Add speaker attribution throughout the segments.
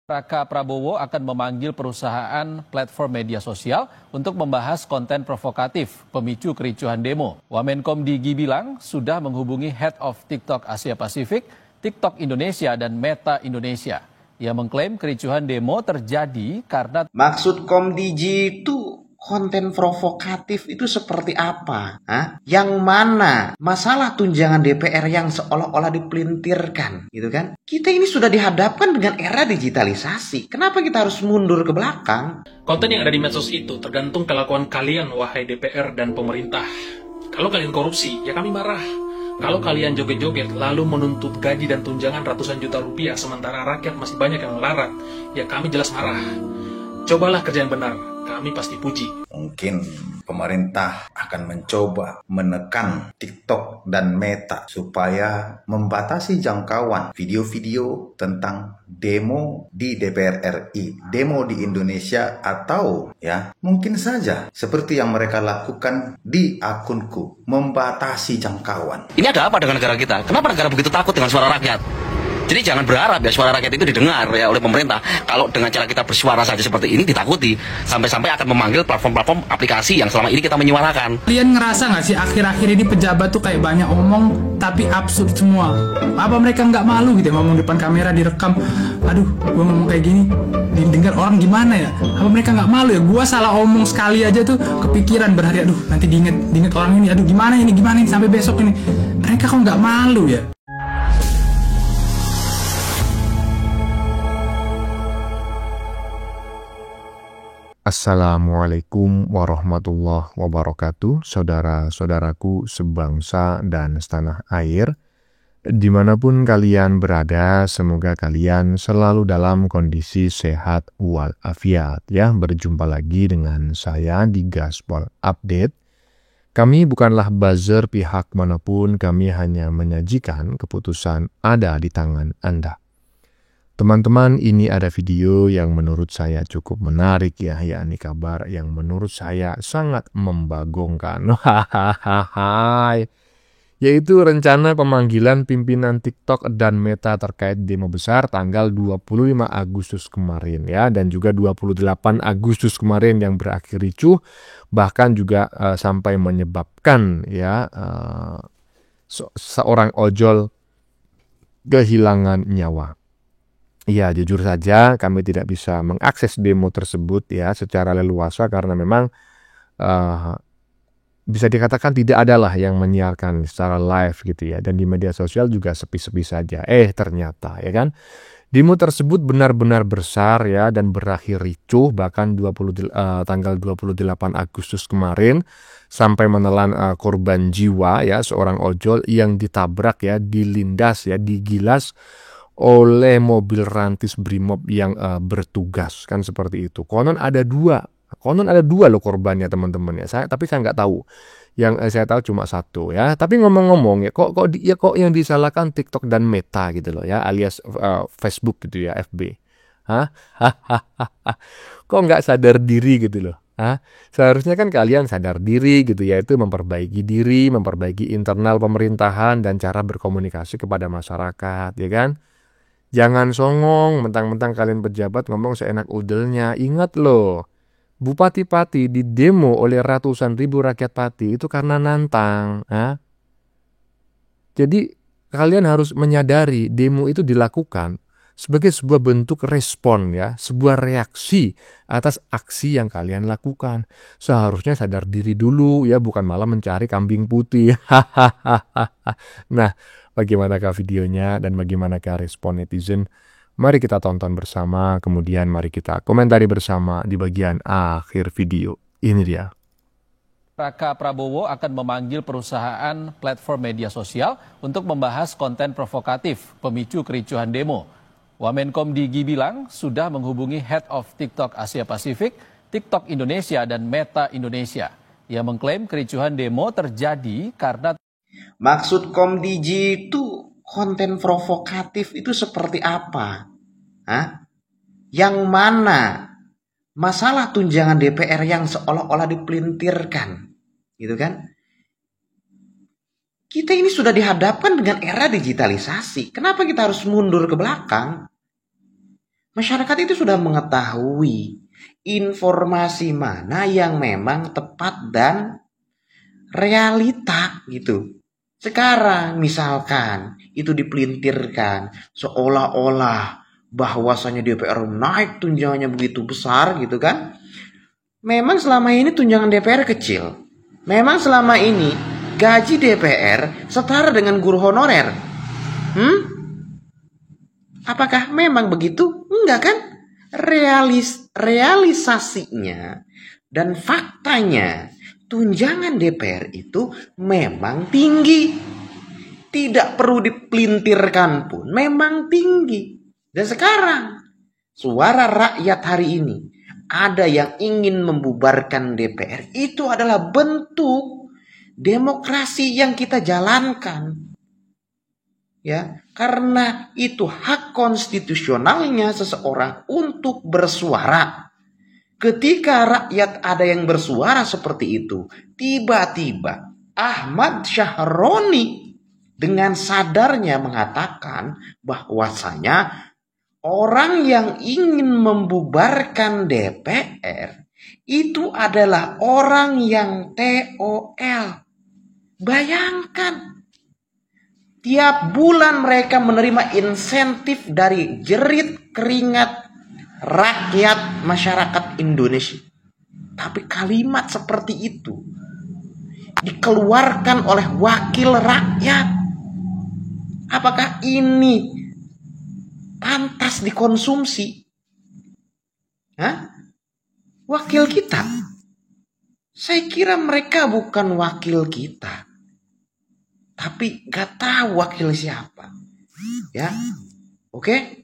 Speaker 1: Raka Prabowo akan memanggil perusahaan platform media sosial untuk membahas konten provokatif pemicu kericuhan demo. Wamenkom Digi bilang sudah menghubungi Head of TikTok Asia Pasifik, TikTok Indonesia dan Meta Indonesia. Ia mengklaim kericuhan demo terjadi karena
Speaker 2: maksud Komdigi itu konten provokatif itu seperti apa? Yang mana masalah tunjangan DPR yang seolah-olah dipelintirkan, gitu kan? Kita ini sudah dihadapkan dengan era digitalisasi. Kenapa kita harus mundur ke belakang?
Speaker 3: Konten yang ada di medsos itu tergantung kelakuan kalian, wahai DPR dan pemerintah. Kalau kalian korupsi, ya kami marah. Kalau kalian joget-joget lalu menuntut gaji dan tunjangan ratusan juta rupiah sementara rakyat masih banyak yang melarat, ya kami jelas marah. Cobalah kerja yang benar, kami pasti puji.
Speaker 4: Mungkin pemerintah akan mencoba menekan TikTok dan Meta supaya membatasi jangkauan video-video tentang demo di DPR RI, demo di Indonesia, atau ya mungkin saja seperti yang mereka lakukan di akunku, membatasi jangkauan.
Speaker 5: Ini ada apa dengan negara kita? Kenapa negara begitu takut dengan suara rakyat? Jadi jangan berharap ya suara rakyat itu didengar ya oleh pemerintah. Kalau dengan cara kita bersuara saja seperti ini ditakuti, sampai-sampai akan memanggil platform-platform aplikasi yang selama ini kita menyuarakan.
Speaker 6: Kalian ngerasa nggak sih akhir-akhir ini pejabat tuh kayak banyak omong tapi absurd semua? Apa mereka nggak malu gitu ya ngomong depan kamera direkam? Aduh, gua ngomong kayak gini didengar orang gimana ya? Apa mereka nggak malu ya? Gua salah omong sekali aja tuh kepikiran berhari, aduh nanti diinget orang ini, aduh gimana ini sampai besok ini. Mereka kok nggak malu ya?
Speaker 7: Assalamualaikum warahmatullahi wabarakatuh, saudara-saudaraku sebangsa dan setanah air. Dimanapun kalian berada, semoga kalian selalu dalam kondisi sehat walafiat ya. Berjumpa lagi dengan saya di Gaspol Update. Kami bukanlah buzzer pihak manapun, kami hanya menyajikan keputusan ada di tangan Anda. Teman-teman, ini ada video yang menurut saya cukup menarik ya, yakni kabar yang menurut saya sangat membagongkan. Yaitu rencana pemanggilan pimpinan TikTok dan Meta terkait demo besar tanggal 25 Agustus kemarin ya, dan juga 28 Agustus kemarin yang berakhir ricuh, bahkan juga sampai menyebabkan ya seorang ojol kehilangan nyawa. Ya, jujur saja kami tidak bisa mengakses demo tersebut ya secara leluasa karena memang bisa dikatakan tidak adalah yang menyiarkan secara live gitu ya, dan di media sosial juga sepi-sepi saja. Ternyata ya kan demo tersebut benar-benar besar ya dan berakhir ricuh, bahkan tanggal 28 Agustus kemarin sampai menelan korban jiwa ya, seorang ojol yang ditabrak ya, dilindas ya, digilas oleh mobil rantis Brimob yang bertugas kan seperti itu. Konon ada dua loh korbannya teman-teman ya. Tapi saya nggak tahu. Yang saya tahu cuma satu ya. Tapi ngomong-ngomong ya, kok yang disalahkan TikTok dan Meta gitu loh ya, alias Facebook gitu ya, FB. Kok nggak sadar diri gitu loh. Seharusnya kan kalian sadar diri gitu ya, itu memperbaiki diri, memperbaiki internal pemerintahan dan cara berkomunikasi kepada masyarakat ya kan. Jangan songong, mentang-mentang kalian pejabat ngomong seenak udelnya. Ingat loh, Bupati Pati di demo oleh ratusan ribu rakyat Pati itu karena nantang. Jadi kalian harus menyadari demo itu dilakukan sebagai sebuah bentuk respon ya, sebuah reaksi atas aksi yang kalian lakukan. Seharusnya sadar diri dulu ya, bukan malah mencari kambing putih. Nah, bagaimanakah videonya dan bagaimanakah respon netizen? Mari kita tonton bersama, kemudian mari kita komentari bersama di bagian akhir video. Ini dia.
Speaker 1: Raka Prabowo akan memanggil perusahaan platform media sosial untuk membahas konten provokatif pemicu kericuhan demo. Wamenkom Digi bilang sudah menghubungi Head of TikTok Asia Pasifik, TikTok Indonesia dan Meta Indonesia. Ia mengklaim kericuhan demo terjadi karena
Speaker 2: Maksud Komdigi itu konten provokatif itu seperti apa? Yang mana masalah tunjangan DPR yang seolah-olah dipelintirkan, gitu kan? Kita ini sudah dihadapkan dengan era digitalisasi. Kenapa kita harus mundur ke belakang? Masyarakat itu sudah mengetahui informasi mana yang memang tepat dan realita gitu. Sekarang misalkan itu dipelintirkan seolah-olah bahwasanya DPR naik tunjangannya begitu besar gitu kan. Memang selama ini tunjangan DPR kecil. Memang selama ini gaji DPR setara dengan guru honorer. Apakah memang begitu? Enggak kan? Realisasinya dan faktanya tunjangan DPR itu memang tinggi. Tidak perlu dipelintirkan pun memang tinggi. Dan sekarang suara rakyat hari ini ada yang ingin membubarkan DPR. Itu adalah bentuk demokrasi yang kita jalankan. Ya, karena itu hak konstitusionalnya seseorang untuk bersuara. Ketika rakyat ada yang bersuara seperti itu, tiba-tiba Ahmad Syahroni dengan sadarnya mengatakan bahwasanya orang yang ingin membubarkan DPR itu adalah orang yang TOL. Bayangkan. Tiap bulan mereka menerima insentif dari jerit keringat rakyat masyarakat Indonesia. Tapi kalimat seperti itu dikeluarkan oleh wakil rakyat. Apakah ini pantas dikonsumsi? Wakil kita? Saya kira mereka bukan wakil kita. Tapi gak tahu wakil siapa. Ya, oke?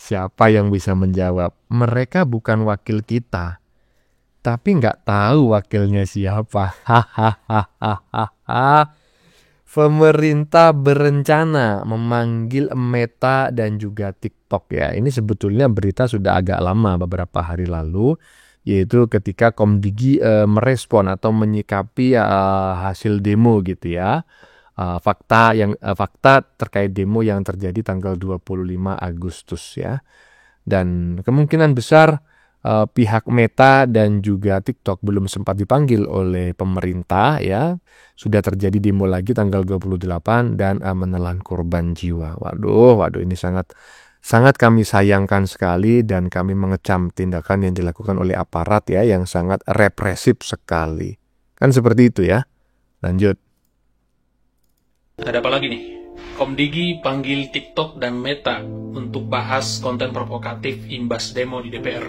Speaker 7: Siapa yang bisa menjawab? Mereka bukan wakil kita, tapi nggak tahu wakilnya siapa. Pemerintah berencana memanggil Meta dan juga TikTok ya. Ini sebetulnya berita sudah agak lama, beberapa hari lalu, yaitu ketika Komdigi merespon atau menyikapi hasil demo gitu ya. Fakta terkait demo yang terjadi tanggal 25 Agustus ya. Dan kemungkinan besar pihak Meta dan juga TikTok belum sempat dipanggil oleh pemerintah ya. Sudah terjadi demo lagi tanggal 28 dan menelan korban jiwa. Waduh, ini sangat kami sayangkan sekali dan kami mengecam tindakan yang dilakukan oleh aparat ya yang sangat represif sekali. Kan seperti itu ya. Lanjut.
Speaker 3: Ada apa lagi nih? Komdigi panggil TikTok dan Meta untuk bahas konten provokatif imbas demo di DPR.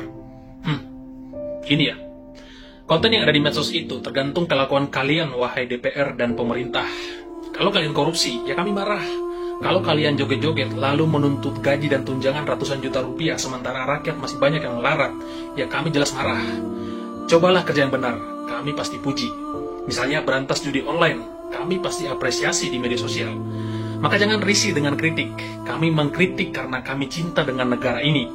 Speaker 3: Gini ya, konten yang ada di medsos itu tergantung kelakuan kalian, wahai DPR dan pemerintah. Kalau kalian korupsi, ya kami marah. Kalau kalian joget-joget lalu menuntut gaji dan tunjangan ratusan juta rupiah sementara rakyat masih banyak yang melarat, ya kami jelas marah. Cobalah kerja yang benar, kami pasti puji. Misalnya berantas judi online, kami pasti apresiasi di media sosial. Maka jangan risih dengan kritik. Kami mengkritik karena kami cinta dengan negara ini.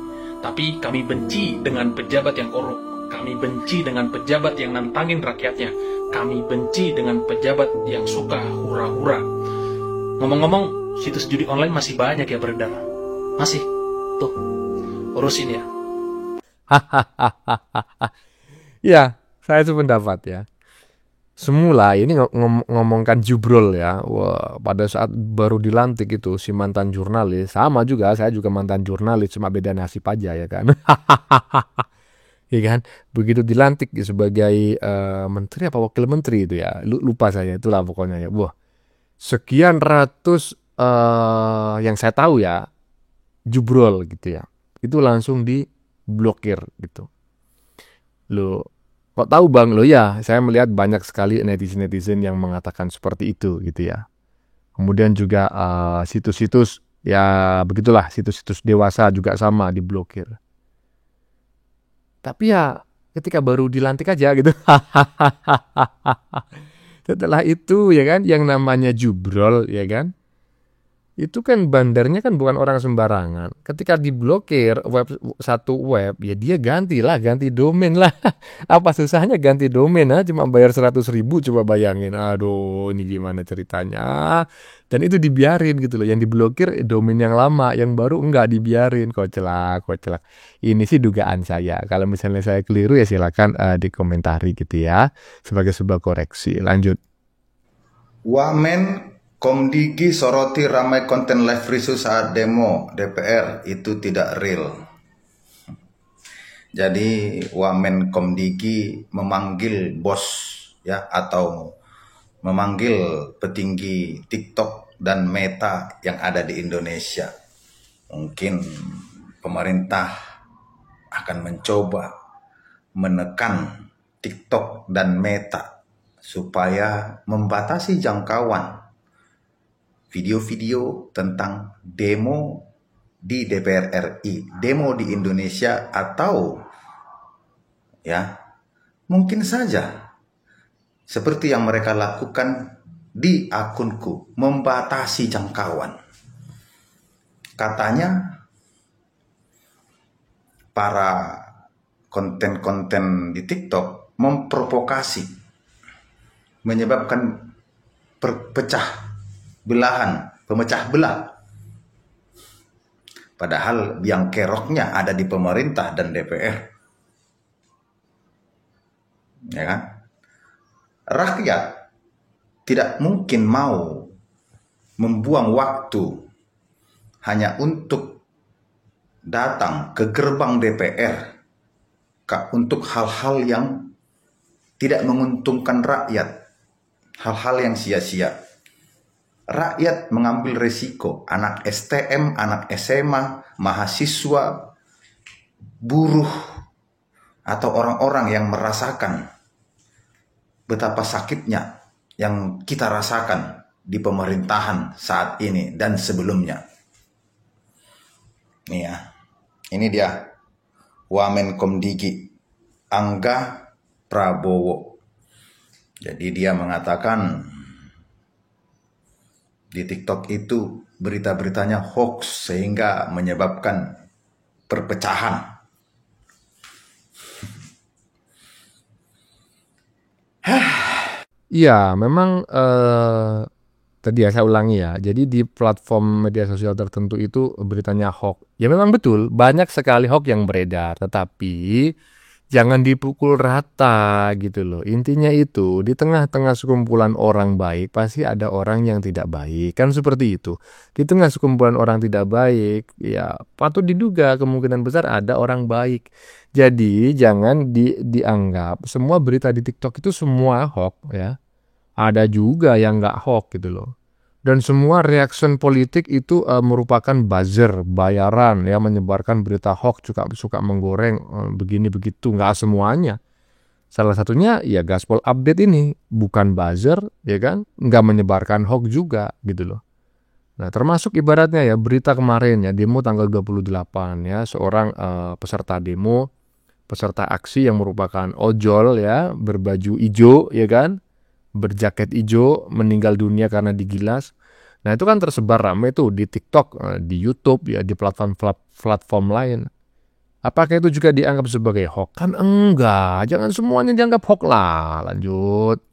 Speaker 3: Tapi kami benci dengan pejabat yang korup. Kami benci dengan pejabat yang nantangin rakyatnya. Kami benci dengan pejabat yang suka hura-hura. Ngomong-ngomong, situs judi online masih banyak ya beredar. Masih. Tuh, urusin ya.
Speaker 7: Ya, saya sependapat ya. Semula ini ngomongkan Jubrol ya. Wah, pada saat baru dilantik itu si mantan jurnalis, sama juga saya juga mantan jurnalis, cuma beda nasib aja ya kan. Ya kan, begitu dilantik sebagai menteri apa wakil menteri itu ya, lupa saya itulah pokoknya ya. Wah, sekian ratus yang saya tahu ya Jubrol gitu ya, itu langsung diblokir gitu. Lo kok tahu bang? Lo ya, saya melihat banyak sekali netizen yang mengatakan seperti itu gitu ya. Kemudian juga situs-situs ya begitulah, situs-situs dewasa juga sama diblokir. Tapi ya ketika baru dilantik aja gitu. Setelah itu ya kan yang namanya Jubrol ya kan, Itu kan bandarnya kan bukan orang sembarangan. Ketika diblokir satu web, ya dia ganti domain lah. Apa susahnya ganti domain, cuma bayar 100.000, coba bayangin. Aduh, ini gimana ceritanya? Dan itu dibiarin gitu loh. Yang diblokir domain yang lama, yang baru enggak dibiarin. Koclak. Ini sih dugaan saya. Kalau misalnya saya keliru ya silakan dikomentari gitu ya, sebagai sebuah koreksi. Lanjut.
Speaker 4: Wamen Komdigi soroti ramai konten live risu saat demo DPR itu tidak real. Jadi Wamen Komdigi memanggil bos ya atau memanggil petinggi TikTok dan Meta yang ada di Indonesia. Mungkin pemerintah akan mencoba menekan TikTok dan Meta supaya membatasi jangkauan video-video tentang demo di DPR RI, demo di Indonesia, atau ya mungkin saja seperti yang mereka lakukan di akunku, membatasi jangkauan. Katanya para konten-konten di TikTok memprovokasi, menyebabkan pemecah belah. Padahal yang keroknya ada di pemerintah dan DPR. Ya kan? Rakyat tidak mungkin mau membuang waktu hanya untuk datang ke gerbang DPR untuk hal-hal yang tidak menguntungkan rakyat, hal-hal yang sia-sia. Rakyat mengambil risiko, anak STM, anak SMA, mahasiswa, buruh, atau orang-orang yang merasakan betapa sakitnya yang kita rasakan di pemerintahan saat ini dan sebelumnya. Nih ya, ini dia Wamen Komdigi Angga Prabowo. Jadi dia mengatakan di TikTok itu berita-beritanya hoax sehingga menyebabkan perpecahan.
Speaker 7: Iya, memang tadi ya saya ulangi ya. Jadi di platform media sosial tertentu itu beritanya hoax. Ya memang betul, banyak sekali hoax yang beredar, tetapi jangan dipukul rata gitu loh. Intinya itu, di tengah-tengah sekumpulan orang baik, pasti ada orang yang tidak baik. Kan seperti itu. Di tengah sekumpulan orang tidak baik, ya patut diduga kemungkinan besar ada orang baik. Jadi jangan dianggap semua berita di TikTok itu semua hoax ya. Ada juga yang nggak hoax gitu loh. Dan semua reaction politik itu merupakan buzzer, bayaran ya, menyebarkan berita hoax, juga suka menggoreng begini begitu, nggak semuanya. Salah satunya ya Gaspol Update ini, bukan buzzer ya kan, nggak menyebarkan hoax juga gitu loh. Nah termasuk ibaratnya ya berita kemarin ya, demo tanggal 28 ya, seorang peserta demo, peserta aksi yang merupakan ojol ya, berbaju hijau ya kan, berjaket hijau, meninggal dunia karena digilas. Nah itu kan tersebar rame tuh di TikTok, di YouTube ya, di platform lain. Apakah itu juga dianggap sebagai hoax? Kan enggak, jangan semuanya dianggap hoax lah. Lanjut.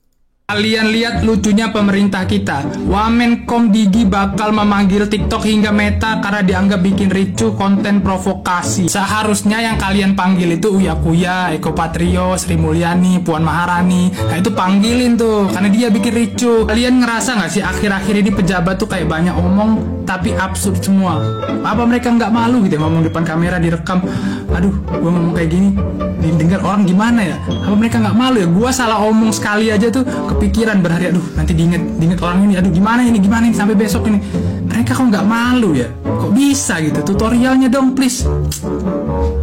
Speaker 6: Kalian lihat lucunya pemerintah kita. Wamenkomdigi bakal memanggil TikTok hingga Meta karena dianggap bikin ricu konten provokasi. Seharusnya yang kalian panggil itu Uya Kuya, Eko Patrio, Sri Mulyani, Puan Maharani. Nah itu panggilin tuh, karena dia bikin ricu. Kalian ngerasa gak sih akhir-akhir ini pejabat tuh kayak banyak omong tapi absurd semua? Apa mereka nggak malu gitu ya ngomong depan kamera direkam? Aduh, gue ngomong kayak gini didengar orang gimana ya? Apa mereka nggak malu ya? Gue salah omong sekali aja tuh kepikiran berhari, aduh nanti diinget orang ini, aduh gimana ini sampai besok ini. Mereka kok nggak malu ya? Kok bisa gitu? Tutorialnya dong please.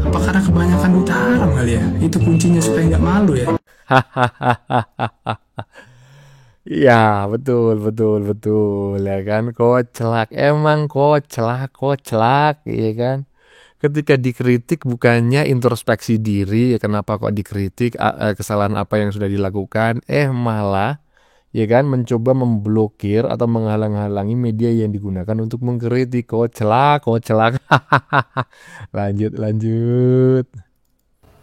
Speaker 6: Apa karena kebanyakan duit haram kali ya? Itu kuncinya supaya nggak malu ya.
Speaker 7: Iya betul ya kan, koclak, emang koclak ya kan. Ketika dikritik bukannya introspeksi diri, kenapa kok dikritik, kesalahan apa yang sudah dilakukan, malah ya kan, mencoba memblokir atau menghalang-halangi media yang digunakan untuk mengkritik. Koclak. Lanjut.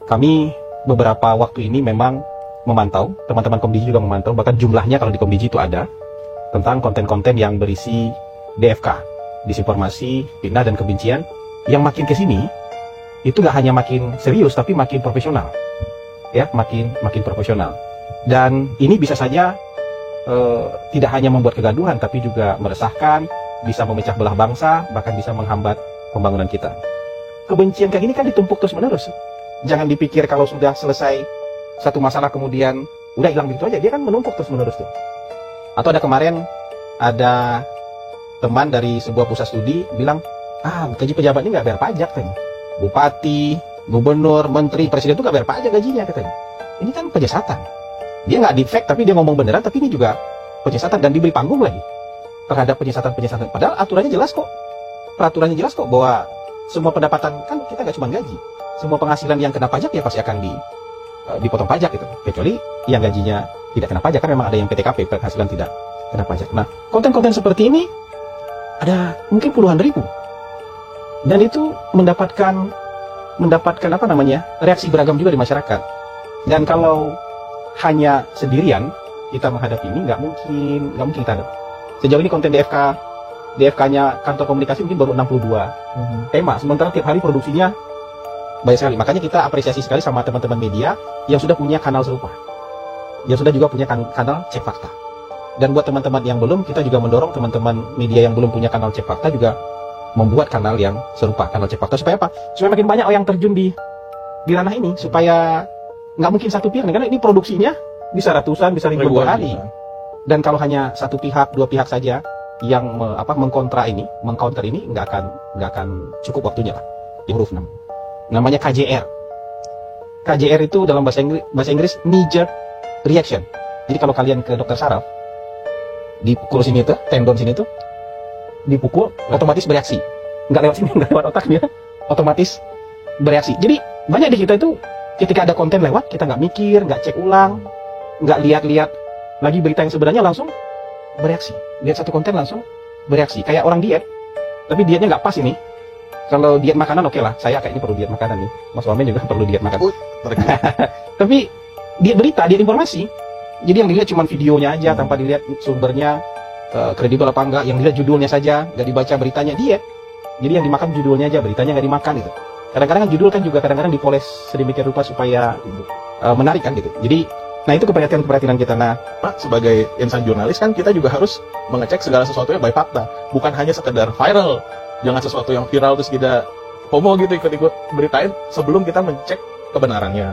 Speaker 8: Kami beberapa waktu ini memang memantau, teman-teman Komdigi juga memantau, bahkan jumlahnya kalau di Komdigi itu ada, tentang konten-konten yang berisi DFK, disinformasi, fitnah dan kebencian, yang makin kesini itu gak hanya makin serius tapi makin profesional, ya, makin profesional. Dan ini bisa saja tidak hanya membuat kegaduhan tapi juga meresahkan, bisa memecah belah bangsa, bahkan bisa menghambat pembangunan kita. Kebencian kayak gini kan ditumpuk terus menerus. Jangan dipikir kalau sudah selesai satu masalah kemudian udah hilang begitu aja, dia kan menumpuk terus menerus tuh. Atau kemarin ada teman dari sebuah pusat studi bilang, gaji pejabat ini nggak bayar pajak kan, bupati, gubernur, menteri, presiden itu nggak bayar pajak gajinya katanya. Ini kan penyesatan. Dia nggak defect tapi dia ngomong beneran, tapi ini juga penyesatan dan diberi panggung lagi terhadap penyesatan. Padahal aturannya jelas kok, peraturannya jelas kok bahwa semua pendapatan kan kita nggak cuma gaji, semua penghasilan yang kena pajak ya pasti akan dipotong pajak gitu, kecuali yang gajinya tidak kena pajak, kan memang ada yang PTKP, penghasilan tidak kena pajak. Nah, konten-konten seperti ini ada mungkin puluhan ribu, dan itu mendapatkan reaksi beragam juga di masyarakat. Dan kalau hanya sendirian kita menghadapi ini, nggak mungkin kita ada. Sejauh ini konten DFK-nya kantor komunikasi mungkin baru 62 tema, sementara tiap hari produksinya banyak sekali. Makanya kita apresiasi sekali sama teman-teman media yang sudah punya kanal serupa, yang sudah juga punya kanal Cek Fakta. Dan buat teman-teman yang belum, kita juga mendorong teman-teman media yang belum punya kanal Cek Fakta juga membuat kanal yang serupa, kanal Cek Fakta. Supaya apa? Supaya makin banyak orang yang terjun di ranah ini, supaya nggak mungkin satu pihak, karena ini produksinya bisa ratusan, bisa ribuan hari. Dan kalau hanya satu pihak, dua pihak saja yang mengcounter ini nggak akan cukup waktunya lah. Di huruf 6 namanya KJR. KJR itu dalam bahasa Inggris knee jerk reaction. Jadi kalau kalian ke dokter saraf, dipukul sini tuh, tendon sini tuh dipukul, otomatis bereaksi. Nggak lewat sini, nggak lewat otak, dia otomatis bereaksi. Jadi banyak di kita itu ketika ada konten lewat, kita nggak mikir, nggak cek ulang, nggak lihat-lihat lagi berita yang sebenarnya, langsung bereaksi. Lihat satu konten langsung bereaksi. Kayak orang diet, tapi dietnya nggak pas ini. Kalau diet makanan oke lah, saya kayaknya perlu diet makanan nih. Mas Wamen juga perlu diet makanan. Tapi diet berita, diet informasi. Jadi yang dilihat cuma videonya aja, tanpa dilihat sumbernya kredibel apa enggak. Yang dilihat judulnya saja, nggak dibaca beritanya, diet. Jadi yang dimakan judulnya aja, beritanya nggak dimakan gitu. Kadang-kadang judul kan juga kadang-kadang dipoles sedemikian rupa supaya menarik kan gitu. Jadi, nah itu keperhatian kita. Nah,
Speaker 9: Pak, sebagai insan jurnalis kan kita juga harus mengecek segala sesuatunya by fakta, bukan hanya sekedar viral. Jangan sesuatu yang viral terus kita FOMO gitu, ikut-ikut beritain sebelum kita mencek kebenarannya.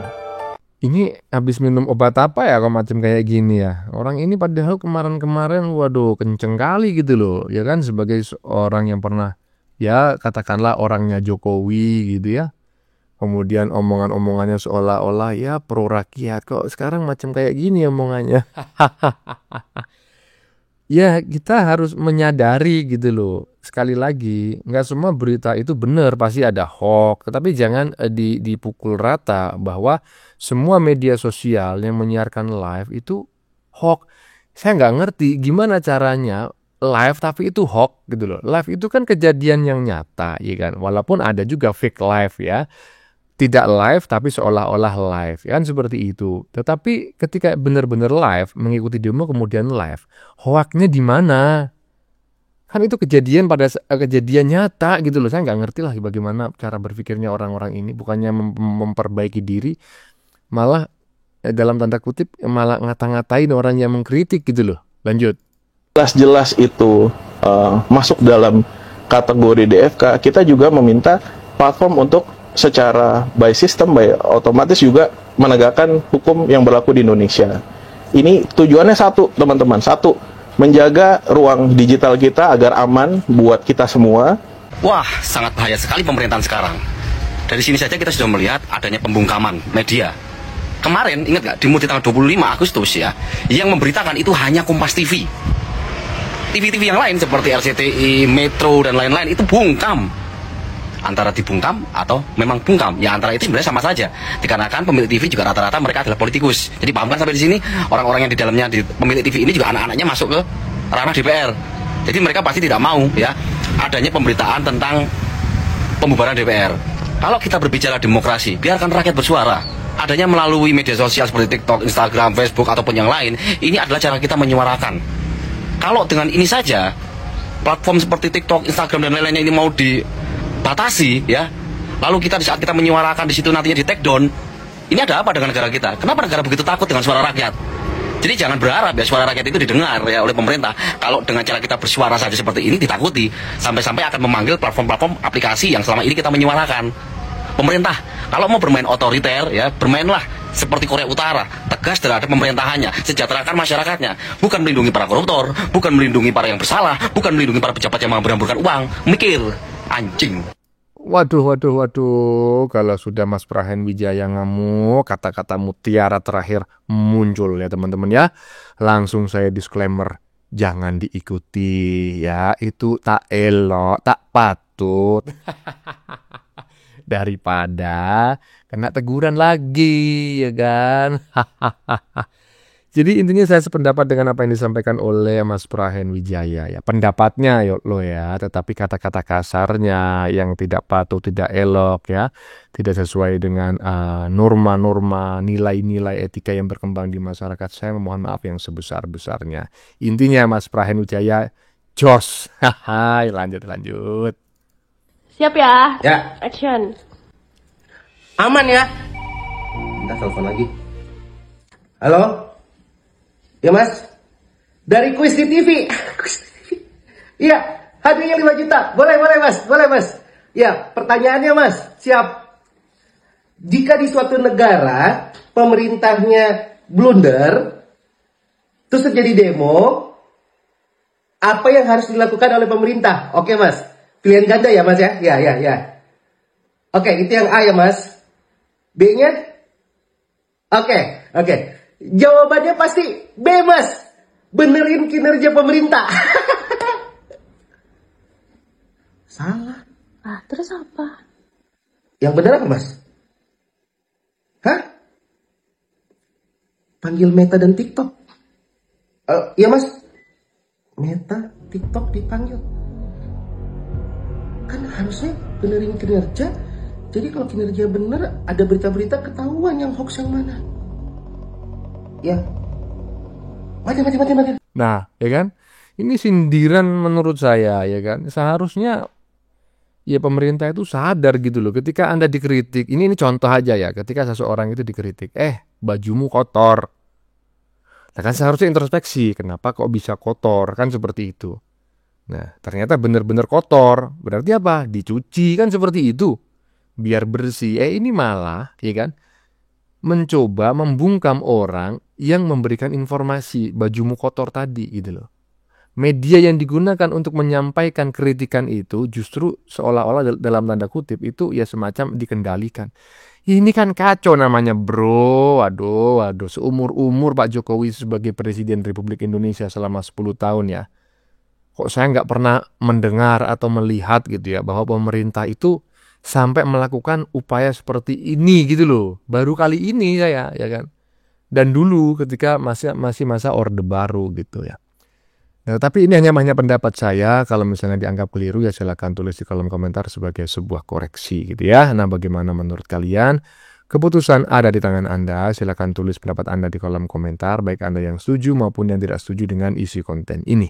Speaker 7: Ini habis minum obat apa ya kok macam kayak gini ya? Orang ini padahal kemarin-kemarin waduh kenceng kali gitu loh, ya kan, sebagai seorang yang pernah, ya katakanlah orangnya Jokowi gitu ya. Kemudian omongan-omongannya seolah-olah ya pro rakyat, kok sekarang macam kayak gini omongannya. Ya kita harus menyadari gitu loh. Sekali lagi, nggak semua berita itu benar, pasti ada hoax. Tetapi jangan dipukul rata bahwa semua media sosial yang menyiarkan live itu hoax. Saya nggak ngerti gimana caranya live tapi itu hoax gitu loh. Live itu kan kejadian yang nyata, ya kan. Walaupun ada juga fake live ya. Tidak live tapi seolah-olah live, ya kan, seperti itu. Tetapi ketika benar-benar live, mengikuti demo kemudian live, hoaxnya di mana? Kan itu kejadian nyata gitu loh. Saya nggak ngerti lah bagaimana cara berpikirnya orang-orang ini. Bukannya memperbaiki diri, malah dalam tanda kutip malah ngata-ngatain orang yang mengkritik gitu loh. Lanjut.
Speaker 9: Jelas-jelas itu masuk dalam kategori DFK. Kita juga meminta platform untuk secara by system, by otomatis juga menegakkan hukum yang berlaku di Indonesia. Ini tujuannya satu, teman-teman. Satu, menjaga ruang digital kita agar aman buat kita semua.
Speaker 5: Wah, sangat bahaya sekali pemerintahan sekarang. Dari sini saja kita sudah melihat adanya pembungkaman media. Kemarin, ingat nggak, di multi tanggal 25 Agustus ya, yang memberitakan itu hanya Kompas TV. TV-TV yang lain seperti RCTI, Metro, dan lain-lain itu bungkam. antara dibungkam atau memang bungkam. Ya antara itu sebenarnya sama saja. Dikarenakan pemilik TV juga rata-rata mereka adalah politikus. Jadi paham kan sampai di sini orang-orang yang di dalamnya di pemilik TV ini juga anak-anaknya masuk ke ranah DPR. Jadi mereka pasti tidak mau ya adanya pemberitaan tentang pembubaran DPR. Kalau kita berbicara demokrasi, biarkan rakyat bersuara. Adanya melalui media sosial seperti TikTok, Instagram, Facebook ataupun yang lain, ini adalah cara kita menyuarakan. Kalau dengan ini saja platform seperti TikTok, Instagram dan lain-lainnya ini mau dibatasi ya, lalu kita di saat kita menyuarakan di situ nantinya di take down, ini ada apa dengan negara kita? Kenapa negara begitu takut dengan suara rakyat? Jadi jangan berharap ya suara rakyat itu didengar ya oleh pemerintah. Kalau dengan cara kita bersuara saja seperti ini ditakuti, sampai-sampai akan memanggil platform-platform aplikasi yang selama ini kita menyuarakan. Pemerintah kalau mau bermain otoriter ya bermainlah seperti Korea Utara, tegas terhadap pemerintahannya, sejahterakan masyarakatnya, bukan melindungi para koruptor, bukan melindungi para yang bersalah, bukan melindungi para pejabat yang menghamburkan uang. Mikir, anjing.
Speaker 7: Waduh, kalau sudah Mas Prahen Wijaya ngamuk, kata-kata mutiara terakhir muncul ya teman-teman ya. Langsung saya disclaimer, jangan diikuti ya, itu tak elok, tak patut. Daripada kena teguran lagi ya kan. Jadi intinya saya sependapat dengan apa yang disampaikan oleh Mas Prahen Wijaya ya. Pendapatnya ya, tetapi kata-kata kasarnya yang tidak patut, tidak elok ya, tidak sesuai dengan norma-norma, nilai-nilai etika yang berkembang di masyarakat. Saya memohon maaf yang sebesar-besarnya. Intinya Mas Prahen Wijaya jos. lanjut.
Speaker 10: Siap ya?
Speaker 11: Ya.
Speaker 10: Action.
Speaker 11: Aman ya? Bentar telepon lagi. Halo? Ya mas? Dari Quiz di TV. Iya, hadiahnya 5 juta. Boleh mas. Ya, pertanyaannya mas. Siap. Jika di suatu negara pemerintahnya blunder, terus terjadi demo, apa yang harus dilakukan oleh pemerintah? Oke mas. Pilihan ganda ya mas ya? Ya. Oke, itu yang A ya mas. B-nya? Oke. Jawabannya pasti B mas. Benerin kinerja pemerintah. Salah.
Speaker 10: Terus apa?
Speaker 11: Yang benar apa mas? Hah? Panggil Meta dan TikTok. Iya mas. Meta, TikTok dipanggil. Kan harusnya benerin kinerja. Jadi kalau kinerja bener, ada berita-berita ketahuan yang hoax yang mana. Ya. Mati.
Speaker 7: Nah, ya kan? Ini sindiran menurut saya, ya kan? Seharusnya ya pemerintah itu sadar gitu loh. Ketika Anda dikritik, ini contoh aja ya. Ketika seseorang itu dikritik, bajumu kotor. Nah kan seharusnya introspeksi, kenapa kok bisa kotor? Kan seperti itu. Nah, ternyata benar-benar kotor. Berarti apa? Dicuci kan seperti itu. Biar bersih. Ini malah, ya kan? Mencoba membungkam orang yang memberikan informasi bajumu kotor tadi gitu loh. Media yang digunakan untuk menyampaikan kritikan itu justru seolah-olah dalam tanda kutip itu ya semacam dikendalikan. Ini kan kacau namanya bro. Waduh. Seumur-umur Pak Jokowi sebagai Presiden Republik Indonesia selama 10 tahun ya. Kok saya nggak pernah mendengar atau melihat gitu ya bahwa pemerintah itu sampai melakukan upaya seperti ini gitu loh. Baru kali ini saya ya kan. Dan dulu ketika masih masa Orde Baru gitu ya. Nah, tapi ini hanya pendapat saya. Kalau misalnya dianggap keliru ya silakan tulis di kolom komentar sebagai sebuah koreksi gitu ya. Nah, bagaimana menurut kalian? Keputusan ada di tangan Anda. Silakan tulis pendapat Anda di kolom komentar, baik Anda yang setuju maupun yang tidak setuju dengan isi konten ini.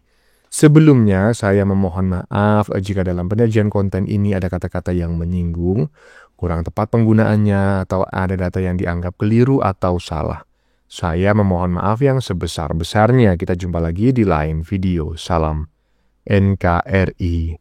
Speaker 7: Sebelumnya, saya memohon maaf jika dalam penyajian konten ini ada kata-kata yang menyinggung, kurang tepat penggunaannya, atau ada data yang dianggap keliru atau salah. Saya memohon maaf yang sebesar-besarnya. Kita jumpa lagi di lain video. Salam NKRI.